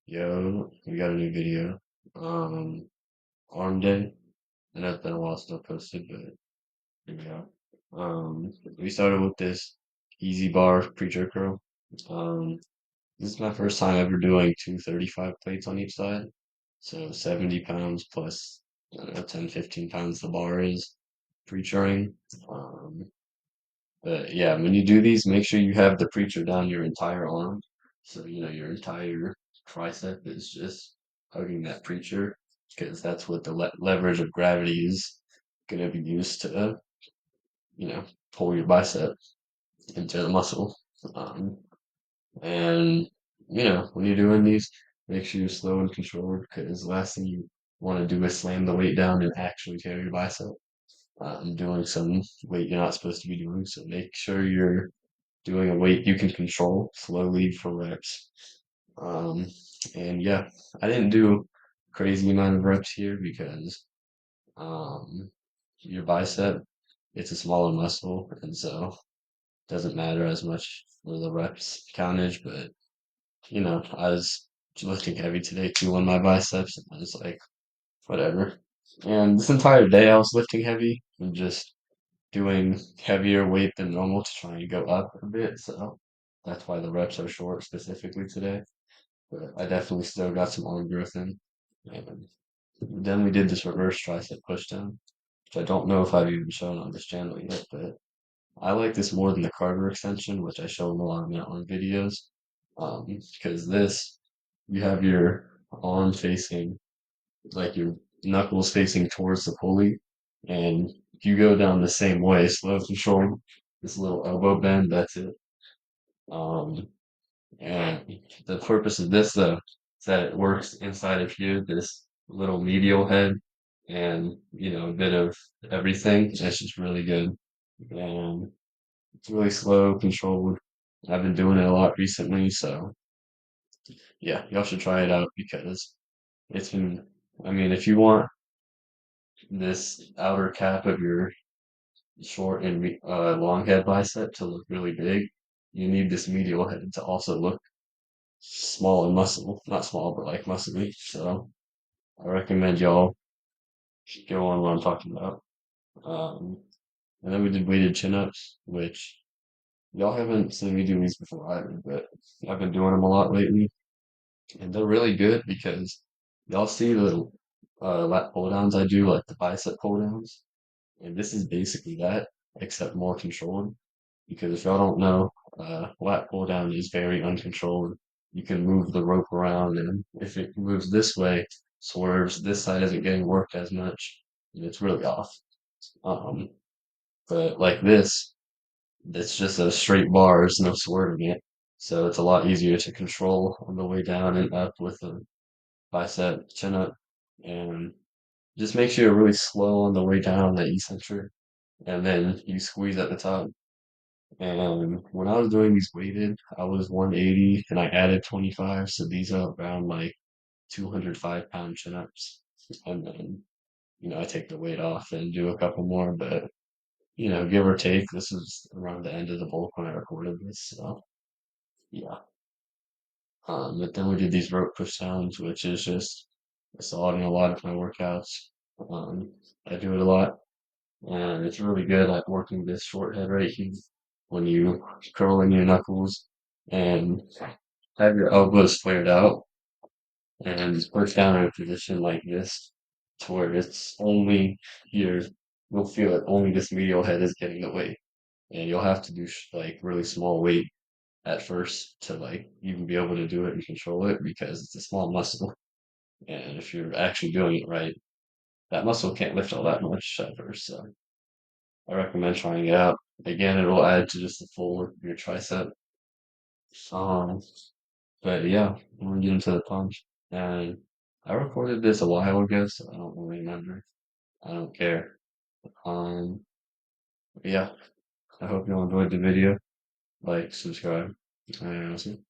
Yo, we got a new video. Arm day. I know it's been a while since I posted, but here we go. We started with this easy bar preacher curl. Um, this is my first time ever doing two 35 plates on each side. So 70 pounds plus, I don't know, 10, 15 pounds the bar is preachering. Um, but yeah, when you do these, make sure you have the preacher down your entire arm. So, your entire tricep is just hugging that preacher because that's what the leverage of gravity is going to be used to, you know, pull your bicep into the muscle. Um, and, when you're doing these, make sure you're slow and controlled because the last thing you want to do is slam the weight down and actually tear your bicep. Doing some weight you're not supposed to be doing. So make sure you're doing a weight you can control slowly for reps. Um, and yeah, I didn't do crazy amount of reps here because um, your bicep, it's a smaller muscle, and so it doesn't matter as much for the reps countage. But I was lifting heavy today too on my biceps, and I was like, whatever. And this entire day I was lifting heavy and just doing heavier weight than normal to try and go up a bit. So that's why the reps are short specifically today. But I definitely still got some arm growth in. And then we did this reverse tricep push down, which I don't know if I've even shown on this channel yet, but I like this more than the Carter extension, which I show in a lot of my arm videos. Because this, you have your arm facing, like your knuckles facing towards the pulley, and you go down the same way, slow control, this little elbow bend, that's it. Um, and the purpose of this though is that it works inside of here, this little medial head, and a bit of everything. It's just really good, and it's really slow, controlled. I've been doing it a lot recently, so yeah, y'all should try it out because it's been. I mean, if you want this outer cap of your short and long head bicep to look really big, you need this medial head to also look small and muscle, not small, but like muscly. So I recommend y'all go on what I'm talking about. Um, and then we did weighted chin ups, which y'all haven't seen me do these before either, but I've been doing them a lot lately, and they're really good because y'all see the lat pull downs I do, like the bicep pull downs. And this is basically that, except more controlled. Because if y'all don't know, lat pull down is very uncontrolled. You can move the rope around, and if it moves this way, swerves, this side isn't getting worked as much, and it's really off. Um, but like this, it's just a straight bar, there's no swerving it. So it's a lot easier to control on the way down and up with the bicep chin up. And just make sure you're really slow on the way down that eccentric and then you squeeze at the top. And when I was doing these weighted, I was 180 and I added 25, so these are around like 205-pound chin ups. And then, I take the weight off and do a couple more, but give or take, this is around the end of the bulk when I recorded this, so yeah. But then we did these rope push downs, which is just it's all in a lot of my workouts. Um, I do it a lot. And it's really good at working this short head right here when you curl in your knuckles and have your elbows flared out and push down in a position like this to where it's only your you'll feel it only this medial head is getting the weight and you'll have to do like really small weight at first to like even be able to do it and control it because it's a small muscle and if you're actually doing it right that muscle can't lift all that much at first so I recommend trying it out. Again, it'll add to just the full work of your tricep. Um, but yeah, I'm gonna get into the punch. And I recorded this a while ago, so I don't really remember. I don't care. Um, but yeah, I hope you all enjoyed the video. Like, subscribe, and I'll see you.